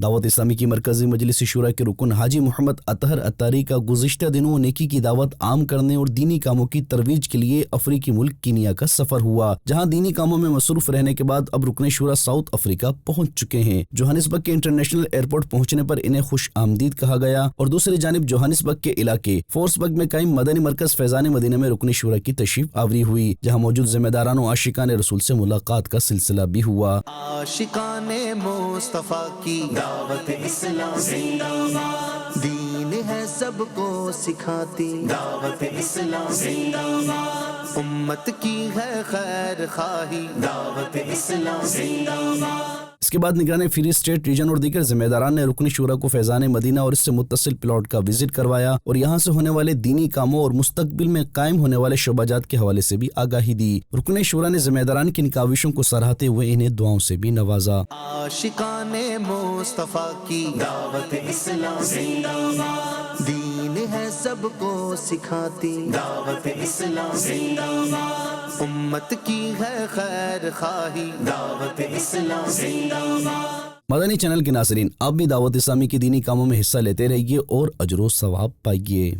دعوت اسلامی کی مرکزی مجلس شورا کے رکن حاجی محمد اطہر اتاری کا گزشتہ دنوں نیکی کی دعوت عام کرنے اور دینی کاموں کی ترویج کے لیے افریقی ملک کینیا کا سفر ہوا، جہاں دینی کاموں میں مصروف رہنے کے بعد اب رکن شورا ساؤتھ افریقہ پہنچ چکے ہیں۔ جوہانسبرگ کے انٹرنیشنل ایئرپورٹ پہنچنے پر انہیں خوش آمدید کہا گیا اور دوسری جانب جوہانسبرگ کے علاقے فورسبرگ میں قائم مدنی مرکز فیضان مدینہ میں رکن شورا کی تشریف آوری ہوئی، جہاں موجود ذمہ داران و عاشقان رسول سے ملاقات کا سلسلہ بھی ہوا۔ عاشقان مصطفیٰ کی دعوت اسلام زندہ باد، دین ہے سب کو سکھاتی دعوت اسلام زندہ باد، امت کی ہے خیر خواہی دعوت اسلام زندہ باد۔ اس کے بعد نگران فری اسٹیٹ ریجن اور دیگر ذمہ داران نے رکن شورا کو فیضان مدینہ اور اس سے متصل پلاٹ کا وزٹ کروایا اور یہاں سے ہونے والے دینی کاموں اور مستقبل میں قائم ہونے والے شعبہ جات کے حوالے سے بھی آگاہی دی۔ رکن شورا نے ذمہ داران کی ان کاوشوں کو سراہتے ہوئے انہیں دعاؤں سے بھی نوازا۔ عاشقان مصطفیٰ کی دعوت اسلام زندہ باد، دین ہے سب کو سکھاتی دعوت اسلام زندہ باد، امت کی ہے خیر خواہی دعوت اسلام زندہ باد۔ مدنی چینل کے ناظرین، آپ بھی دعوت اسلامی کے دینی کاموں میں حصہ لیتے رہیے اور اجر و ثواب پائیے۔